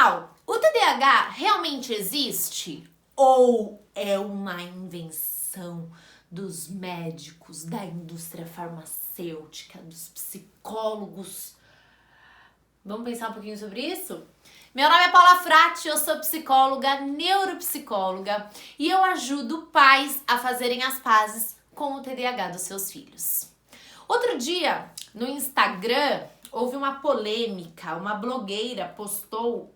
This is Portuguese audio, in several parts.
Afinal, o TDAH realmente existe? Ou é uma invenção dos médicos, da indústria farmacêutica, dos psicólogos? Vamos pensar um pouquinho sobre isso? Meu nome é Paula Frati, eu sou psicóloga, neuropsicóloga e eu ajudo pais a fazerem as pazes com o TDAH dos seus filhos. Outro dia, no Instagram, houve uma polêmica, uma blogueira postou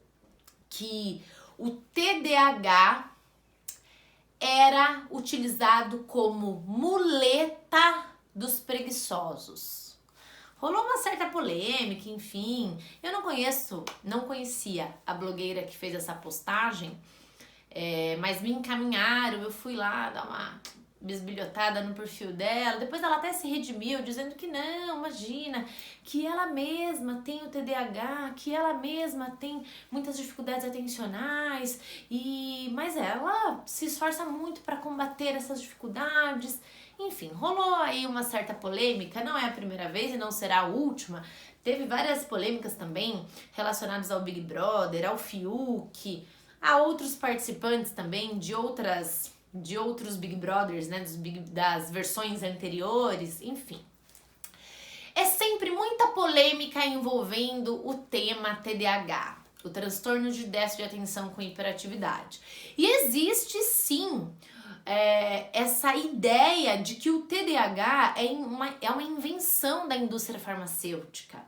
que o TDAH era utilizado como muleta dos preguiçosos. Rolou uma certa polêmica, enfim. Eu não conhecia a blogueira que fez essa postagem, mas me encaminharam, eu fui lá dar uma bisbilhotada no perfil dela. Depois ela até se redimiu, dizendo que não, imagina, que ela mesma tem o TDAH, que ela mesma tem muitas dificuldades atencionais, mas ela se esforça muito para combater essas dificuldades. Enfim, rolou aí uma certa polêmica, não é a primeira vez e não será a última. Teve várias polêmicas também relacionadas ao Big Brother, ao Fiuk, a outros participantes também de outros Big Brothers, né, das versões anteriores, enfim. É sempre muita polêmica envolvendo o tema TDAH, o transtorno de déficit de atenção com hiperatividade. E existe sim essa ideia de que o TDAH é uma invenção da indústria farmacêutica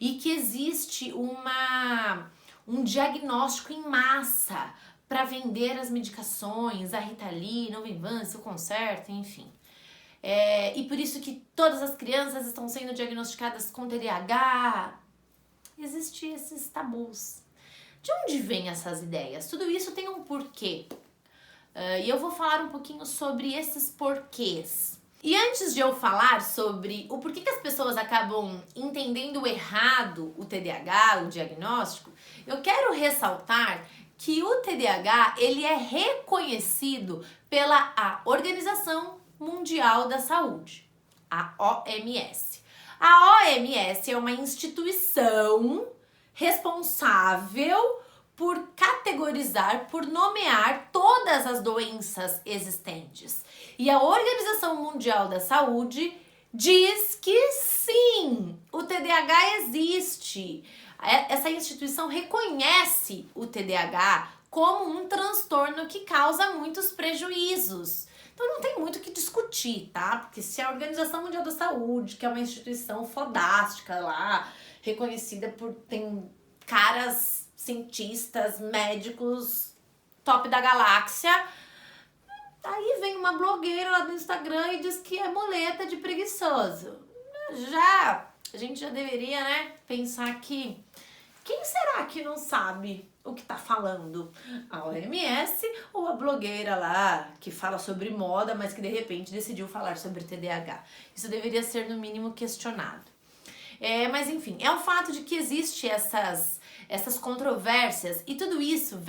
e que existe um diagnóstico em massa para vender as medicações, a Ritalina, o Venvanse, o Concerta, enfim. E por isso que todas as crianças estão sendo diagnosticadas com TDAH. Existem esses tabus. De onde vêm essas ideias? Tudo isso tem um porquê. E eu vou falar um pouquinho sobre esses porquês. E antes de eu falar sobre o porquê que as pessoas acabam entendendo errado o TDAH, o diagnóstico, eu quero ressaltar que o TDAH ele é reconhecido pela Organização Mundial da Saúde, a OMS. A OMS é uma instituição responsável por categorizar, por nomear todas as doenças existentes. E a Organização Mundial da Saúde diz que sim, o TDAH existe. Essa instituição reconhece o TDAH como um transtorno que causa muitos prejuízos. Então não tem muito o que discutir, tá? Porque se a Organização Mundial da Saúde, que é uma instituição fodástica lá, reconhecida tem caras cientistas, médicos, top da galáxia, aí vem uma blogueira lá do Instagram e diz que é muleta de preguiçoso. A gente já deveria, né, pensar que quem será que não sabe o que tá falando? A OMS ou a blogueira lá que fala sobre moda, mas que de repente decidiu falar sobre TDAH? Isso deveria ser no mínimo questionado. Mas enfim, é o fato de que existe essas controvérsias e tudo isso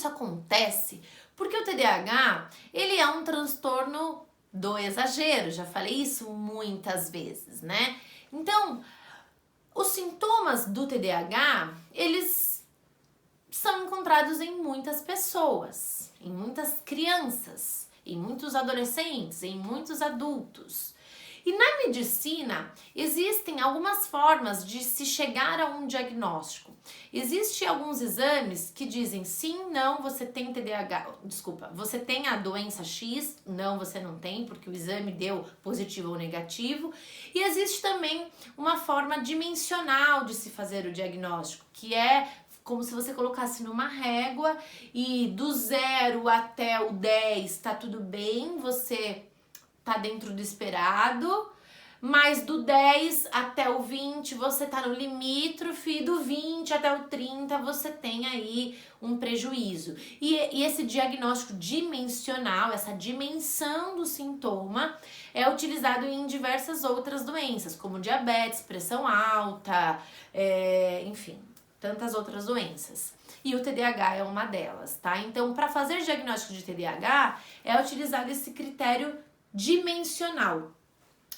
acontece porque o TDAH, ele é um transtorno do exagero, já falei isso muitas vezes, né? Então, os sintomas do TDAH, eles são encontrados em muitas pessoas, em muitas crianças, em muitos adolescentes, em muitos adultos. E na medicina, existem algumas formas de se chegar a um diagnóstico. Existem alguns exames que dizem sim, não, você tem TDAH, você tem a doença X, não, você não tem, porque o exame deu positivo ou negativo. E existe também uma forma dimensional de se fazer o diagnóstico, que é como se você colocasse numa régua e do 0 até o 10 tá tudo bem, você tá dentro do esperado, mas do 10 até o 20 você tá no limítrofe, do 20 até o 30 você tem aí um prejuízo. E esse diagnóstico dimensional, essa dimensão do sintoma, é utilizado em diversas outras doenças, como diabetes, pressão alta, enfim, tantas outras doenças. E o TDAH é uma delas, tá? Então, para fazer diagnóstico de TDAH, é utilizado esse critério dimensional.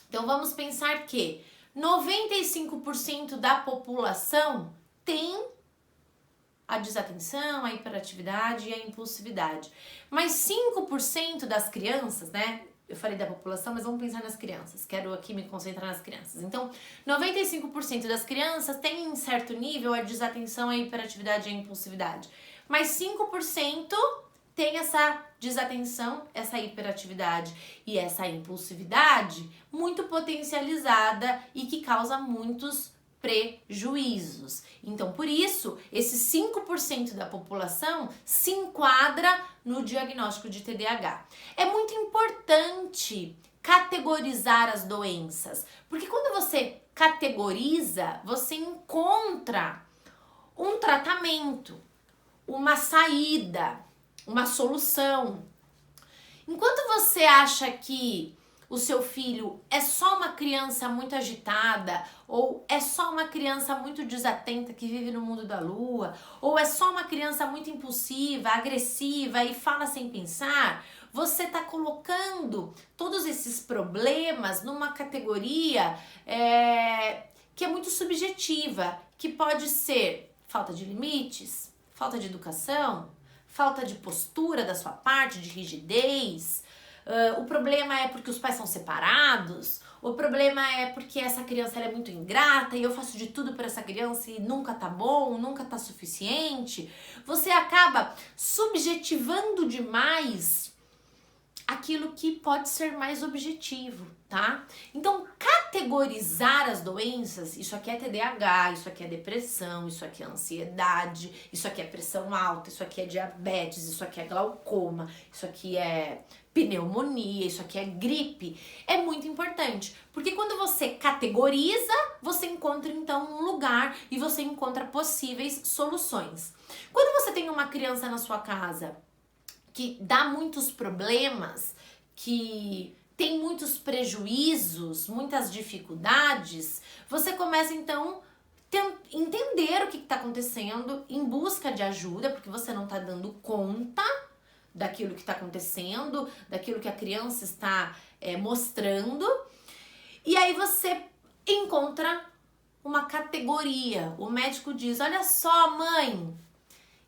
Então vamos pensar que 95% da população tem a desatenção, a hiperatividade e a impulsividade. Mas 5% das crianças, né? Eu falei da população, mas vamos pensar nas crianças. Quero aqui me concentrar nas crianças. Então, 95% das crianças têm em certo nível a desatenção, a hiperatividade e a impulsividade. Mas 5% tem essa desatenção, essa hiperatividade e essa impulsividade muito potencializada e que causa muitos prejuízos. Então, por isso, esse 5% da população se enquadra no diagnóstico de TDAH. É muito importante categorizar as doenças, porque quando você categoriza, você encontra um tratamento, uma saída, uma solução. Enquanto você acha que o seu filho é só uma criança muito agitada, ou é só uma criança muito desatenta que vive no mundo da lua, ou é só uma criança muito impulsiva, agressiva e fala sem pensar, você está colocando todos esses problemas numa categoria que é muito subjetiva, que pode ser falta de limites, falta de educação, falta de postura da sua parte, de rigidez. O problema é porque os pais são separados, o problema é porque essa criança ela é muito ingrata e eu faço de tudo para essa criança e nunca tá bom, nunca tá suficiente. Você acaba subjetivando demais aquilo que pode ser mais objetivo, tá? Então, categorizar as doenças, isso aqui é TDAH, isso aqui é depressão, isso aqui é ansiedade, isso aqui é pressão alta, isso aqui é diabetes, isso aqui é glaucoma, isso aqui é pneumonia, isso aqui é gripe, é muito importante, porque quando você categoriza, você encontra então um lugar e você encontra possíveis soluções. Quando você tem uma criança na sua casa que dá muitos problemas, que tem muitos prejuízos, muitas dificuldades, você começa então a entender o que está acontecendo em busca de ajuda, porque você não está dando conta daquilo que está acontecendo, daquilo que a criança está mostrando, e aí você encontra uma categoria. O médico diz, olha só, mãe,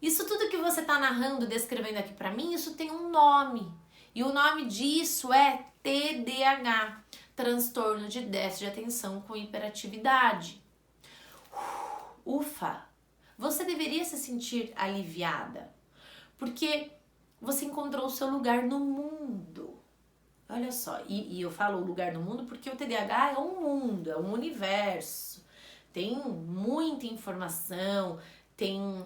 isso tudo que você está narrando, descrevendo aqui para mim, isso tem um nome. E o nome disso é TDAH, transtorno de déficit de atenção com hiperatividade. Ufa! Você deveria se sentir aliviada, porque você encontrou o seu lugar no mundo. Olha só, e eu falo o lugar no mundo porque o TDAH é um mundo, é um universo. Tem muita informação, tem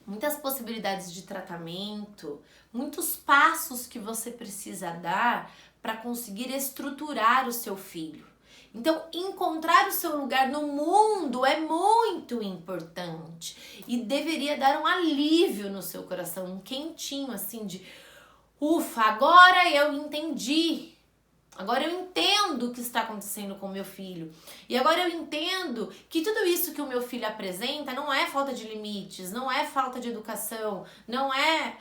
muitas possibilidades de tratamento, muitos passos que você precisa dar para conseguir estruturar o seu filho. Então, encontrar o seu lugar no mundo é muito importante e deveria dar um alívio no seu coração, um quentinho assim de ufa, agora eu entendi. Agora eu entendo o que está acontecendo com o meu filho. E agora eu entendo que tudo isso que o meu filho apresenta não é falta de limites, não é falta de educação, não é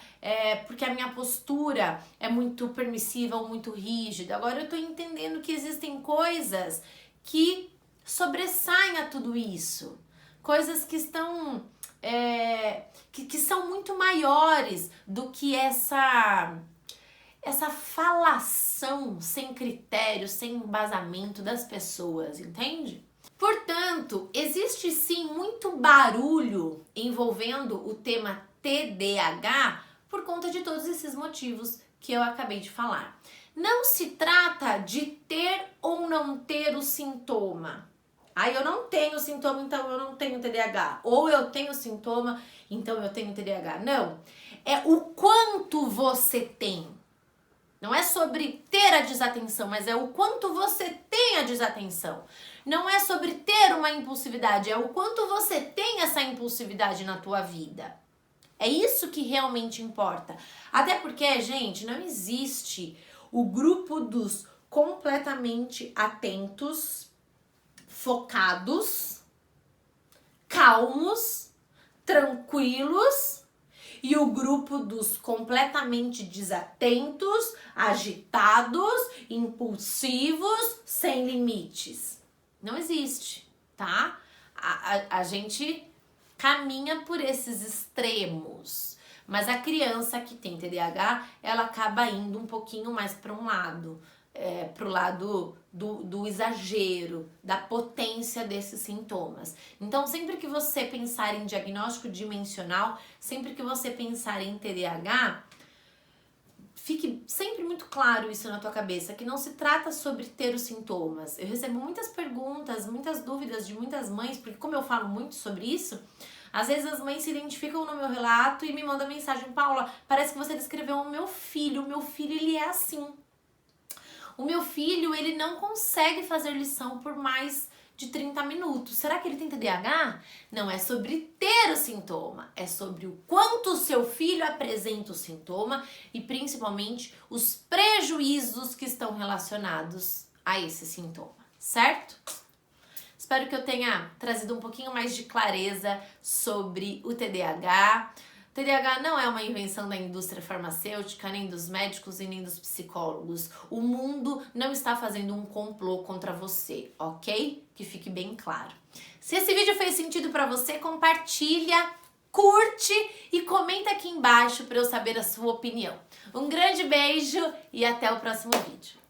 porque a minha postura é muito permissiva ou muito rígida. Agora eu estou entendendo que existem coisas que sobressaem a tudo isso. Coisas que estão... que são muito maiores do que essa falação sem critério, sem embasamento das pessoas, entende? Portanto, existe sim muito barulho envolvendo o tema TDAH por conta de todos esses motivos que eu acabei de falar. Não se trata de ter ou não ter o sintoma. Eu não tenho sintoma, então eu não tenho TDAH. Ou eu tenho sintoma, então eu tenho TDAH. Não. É o quanto você tem. Não é sobre ter a desatenção, mas é o quanto você tem a desatenção. Não é sobre ter uma impulsividade, é o quanto você tem essa impulsividade na tua vida. É isso que realmente importa. Até porque, gente, não existe o grupo dos completamente atentos, focados, calmos, tranquilos, e o grupo dos completamente desatentos, agitados, impulsivos, sem limites. Não existe, tá? A gente caminha por esses extremos. Mas a criança que tem TDAH, ela acaba indo um pouquinho mais para um lado, pro lado do exagero, da potência desses sintomas. Então, sempre que você pensar em diagnóstico dimensional, sempre que você pensar em TDAH, fique sempre muito claro isso na tua cabeça, que não se trata sobre ter os sintomas. Eu recebo muitas perguntas, muitas dúvidas de muitas mães, porque como eu falo muito sobre isso, às vezes as mães se identificam no meu relato e me mandam mensagem: Paula, parece que você descreveu o meu filho ele é assim. O meu filho, ele não consegue fazer lição por mais de 30 minutos. Será que ele tem TDAH? Não é sobre ter o sintoma, é sobre o quanto o seu filho apresenta o sintoma e principalmente os prejuízos que estão relacionados a esse sintoma, certo? Espero que eu tenha trazido um pouquinho mais de clareza sobre o TDAH. O TDAH não é uma invenção da indústria farmacêutica, nem dos médicos e nem dos psicólogos. O mundo não está fazendo um complô contra você, ok? Que fique bem claro. Se esse vídeo fez sentido para você, compartilha, curte e comenta aqui embaixo para eu saber a sua opinião. Um grande beijo e até o próximo vídeo.